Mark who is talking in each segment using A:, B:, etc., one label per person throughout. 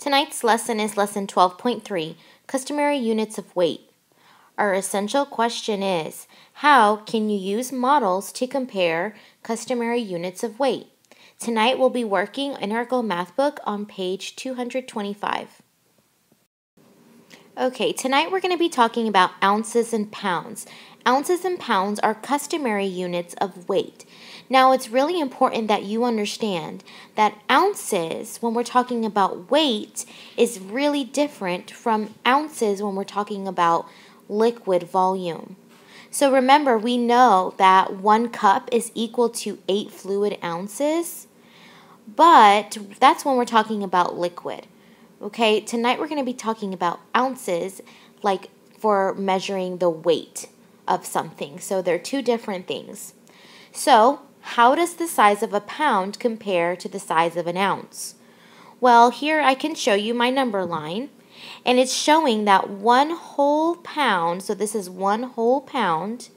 A: Tonight's lesson is lesson 12.3, Customary Units of Weight. Our essential question is, how can you use models to compare customary units of weight? Tonight we'll be working in our Go Math book on page 225. Okay, tonight we're going to be talking about ounces and pounds. Ounces and pounds are customary units of weight. Now, it's really important that you understand that ounces, when we're talking about weight, is really different from ounces when we're talking about liquid volume. So remember, we know that 1 cup is equal to 8 fluid ounces, but that's when we're talking about liquid. Okay, tonight we're going to be talking about ounces, like for measuring the weight of something. So they're two different things. So, how does the size of a pound compare to the size of an ounce? Well, here I can show you my number line, and it's showing that 1 whole pound, so this is 1 whole pound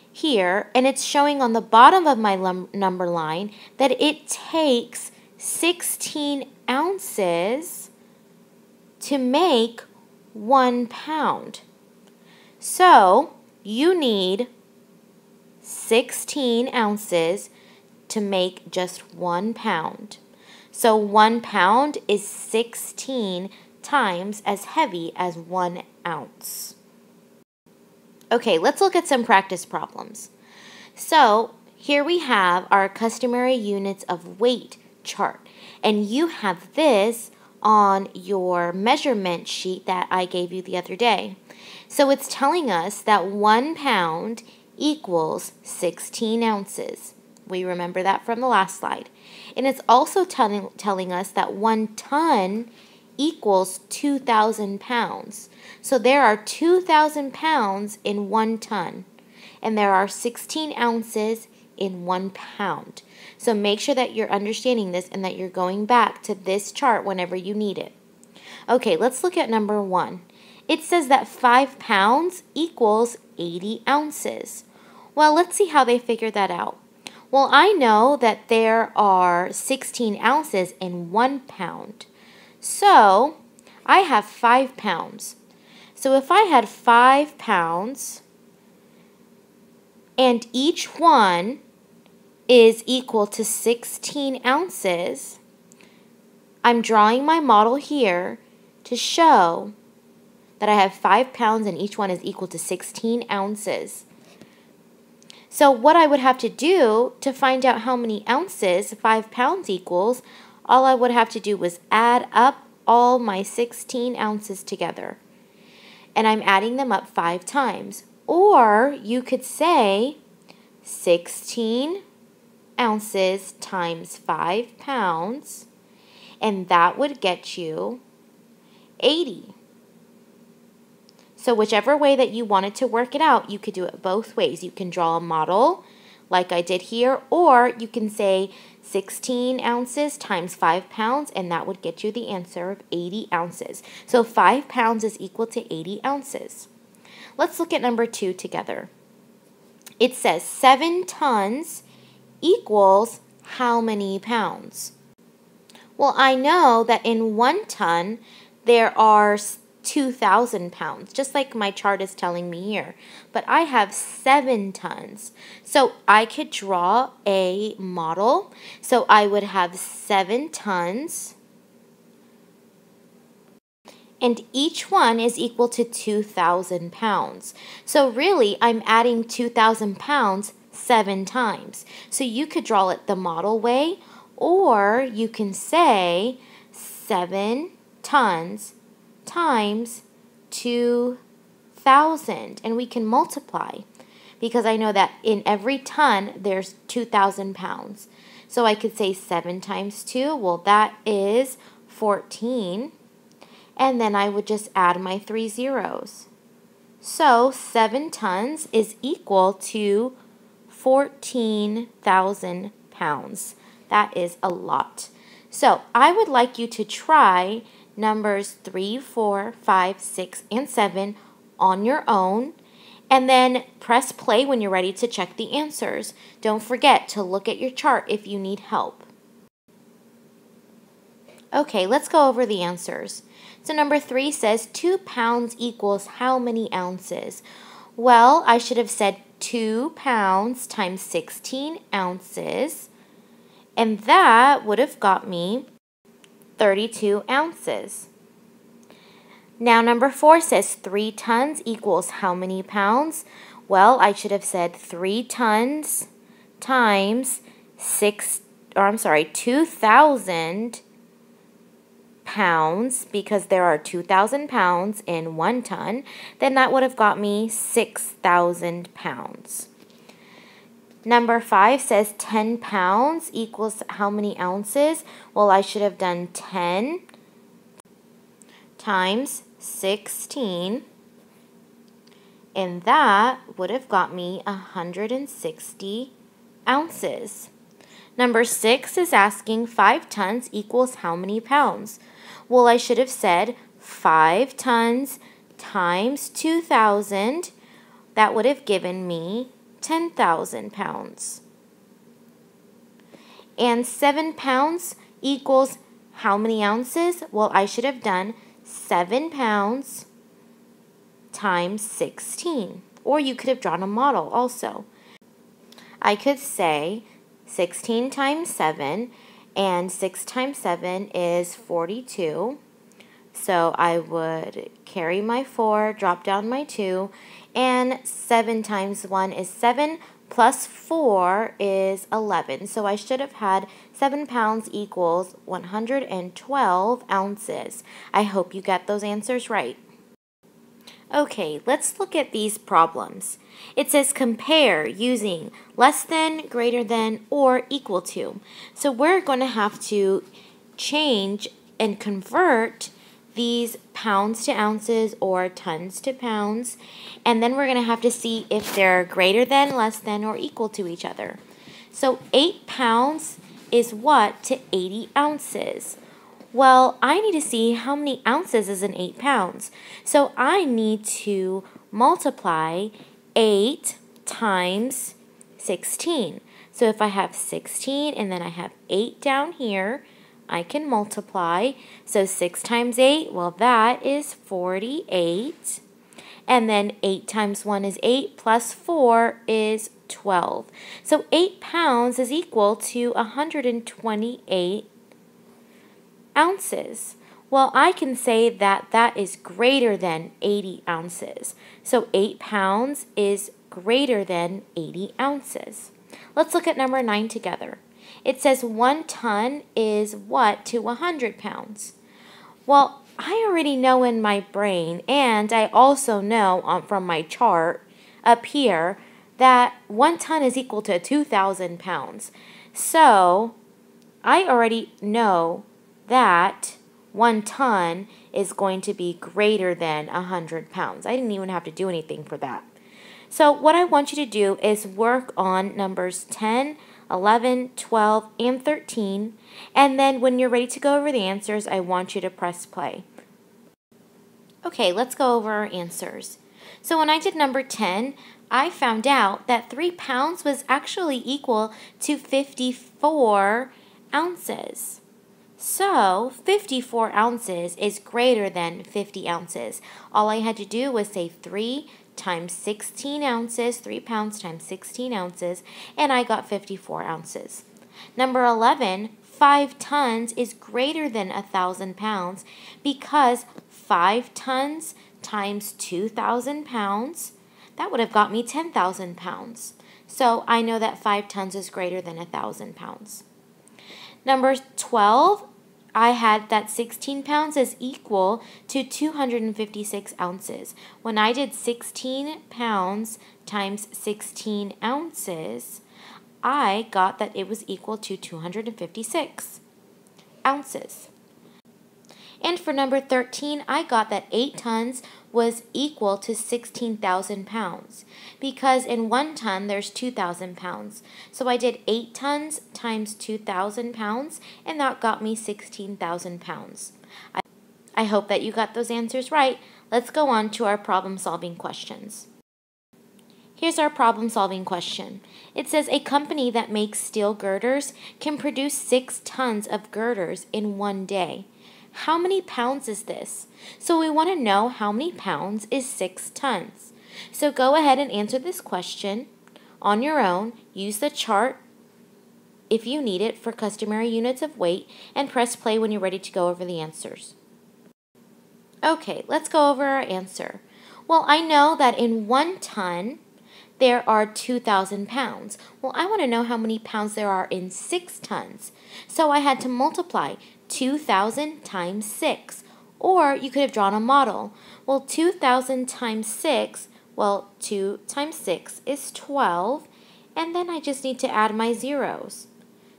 A: here, and it's showing on the bottom of my number line that it takes 16 ounces to make 1 pound. So, you need 16 ounces to make just 1 pound. So 1 pound is 16 times as heavy as 1 ounce. Okay, let's look at some practice problems. So here we have our customary units of weight chart, and you have this on your measurement sheet that I gave you the other day. So it's telling us that 1 pound equals 16 ounces. We remember that from the last slide. And it's also telling us that 1 ton equals 2,000 pounds. So there are 2,000 pounds in 1 ton. And there are 16 ounces in 1 pound. So make sure that you're understanding this and that you're going back to this chart whenever you need it. Okay, let's look at number 1. It says that 5 pounds equals 80 ounces. Well, let's see how they figured that out. Well, I know that there are 16 ounces in 1 pound. So, I have 5 pounds. So, if I had 5 pounds and each one is equal to 16 ounces, I'm drawing my model here to show that I have 5 pounds and each one is equal to 16 ounces. So what I would have to do to find out how many ounces 5 pounds equals, all I would have to do was add up all my 16 ounces together. And I'm adding them up 5 times. Or you could say 16 ounces times 5 pounds, and that would get you 80. So whichever way that you wanted to work it out, you could do it both ways. You can draw a model like I did here, or you can say 16 ounces times 5 pounds, and that would get you the answer of 80 ounces. So 5 pounds is equal to 80 ounces. Let's look at number 2 together. It says 7 tons equals how many pounds? Well, I know that in 1 ton there are 2,000 pounds, just like my chart is telling me here. But I have 7 tons. So I could draw a model. So I would have 7 tons. And each one is equal to 2,000 pounds. So really, I'm adding 2,000 pounds 7 times. So you could draw it the model way, or you can say 7 tons times 2,000, and we can multiply because I know that in every ton there's 2,000 pounds. So I could say 7 times 2, well, that is 14, and then I would just add my 3 zeros. So 7 tons is equal to 14,000 pounds. That is a lot. So I would like you to try numbers 3, 4, 5, 6, and 7 on your own, and then press play when you're ready to check the answers. Don't forget to look at your chart if you need help. Okay, let's go over the answers. So number 3 says 2 pounds equals how many ounces? Well, I should have said 2 pounds times 16 ounces, and that would have got me 32 ounces. Now number 4 says 3 tons equals how many pounds? Well, I should have said 3 tons times 2,000 pounds, because there are 2,000 pounds in 1 ton, then that would have got me 6,000 pounds. Number 5 says 10 pounds equals how many ounces? Well, I should have done 10 times 16, and that would have got me 160 ounces. Number 6 is asking 5 tons equals how many pounds? Well, I should have said 5 tons times 2,000. That would have given me 10,000 pounds. And 7 pounds equals how many ounces? Well, I should have done 7 pounds times 16. Or you could have drawn a model also. I could say 16 times 7, and 6 times 7 is 42. So I would carry my 4, drop down my 2, and 7 times 1 is 7, plus 4 is 11. So I should have had 7 pounds equals 112 ounces. I hope you got those answers right. Okay, let's look at these problems. It says compare using less than, greater than, or equal to. So we're going to have to change and convert these pounds to ounces or tons to pounds, and then we're going to have to see if they're greater than, less than, or equal to each other. So 8 pounds is what to 80 ounces? Well, I need to see how many ounces is in 8 pounds. So I need to multiply 8 times 16. So if I have 16 and then I have 8 down here, I can multiply. So 6 times 8, well, that is 48. And then 8 times 1 is 8, plus 4 is 12. So 8 pounds is equal to 128 ounces. Well, I can say that that is greater than 80 ounces. So 8 pounds is greater than 80 ounces. Let's look at number 9 together. It says 1 ton is what to 100 pounds? Well, I already know in my brain, and I also know from my chart up here, that 1 ton is equal to 2,000 pounds. So I already know that 1 ton is going to be greater than 100 pounds. I didn't even have to do anything for that. So what I want you to do is work on numbers 10, 11, 12, and 13, and then when you're ready to go over the answers, I want you to press play. Okay, let's go over our answers. So when I did number 10, I found out that 3 pounds was actually equal to 54 ounces. So 54 ounces is greater than 50 ounces. All I had to do was say 3 times 16 ounces, 3 pounds times 16 ounces, and I got 54 ounces. Number 11, 5 tons is greater than 1,000 pounds because 5 tons times 2,000 pounds, that would have got me 10,000 pounds. So I know that 5 tons is greater than 1,000 pounds. Number 12, I had that 16 pounds is equal to 256 ounces. When I did 16 pounds times 16 ounces, I got that it was equal to 256 ounces. And for number 13, I got that 8 tons was equal to 16,000 pounds because in 1 ton there's 2,000 pounds. So I did 8 tons times 2,000 pounds, and that got me 16,000 pounds. I hope that you got those answers right. Let's go on to our problem-solving questions. Here's our problem-solving question. It says a company that makes steel girders can produce 6 tons of girders in one day. How many pounds is this? So we want to know how many pounds is 6 tons. So go ahead and answer this question on your own. Use the chart if you need it for customary units of weight, and press play when you're ready to go over the answers. Okay, let's go over our answer. Well, I know that in 1 ton, there are 2,000 pounds. Well, I want to know how many pounds there are in 6 tons. So I had to multiply 2,000 times 6. Or you could have drawn a model. Well, 2,000 times 6, well, 2 times 6 is 12. And then I just need to add my zeros.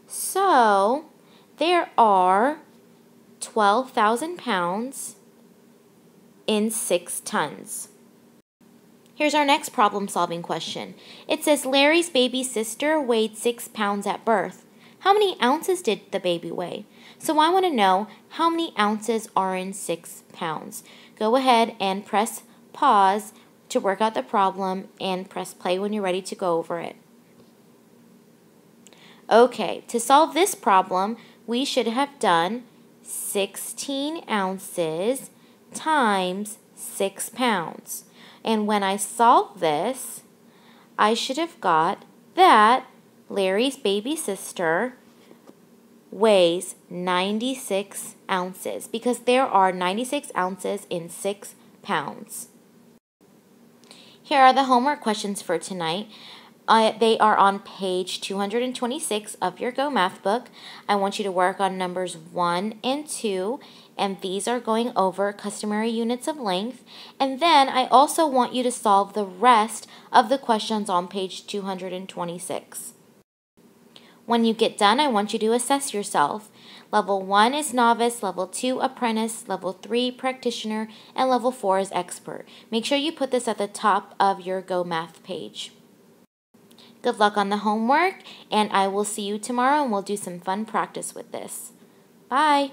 A: So there are 12,000 pounds in 6 tons. Here's our next problem-solving question. It says Larry's baby sister weighed 6 pounds at birth. How many ounces did the baby weigh? So I want to know how many ounces are in 6 pounds. Go ahead and press pause to work out the problem and press play when you're ready to go over it. Okay, to solve this problem, we should have done 16 ounces times 6 pounds. And when I solve this, I should have got that Larry's baby sister weighs 96 ounces because there are 96 ounces in 6 pounds. Here are the homework questions for tonight. They are on page 226 of your Go Math book. I want you to work on numbers 1 and 2, and these are going over customary units of length. And then I also want you to solve the rest of the questions on page 226. When you get done, I want you to assess yourself. Level 1 is novice, level 2 apprentice, level 3 practitioner, and level 4 is expert. Make sure you put this at the top of your Go Math page. Good luck on the homework, and I will see you tomorrow and we'll do some fun practice with this. Bye!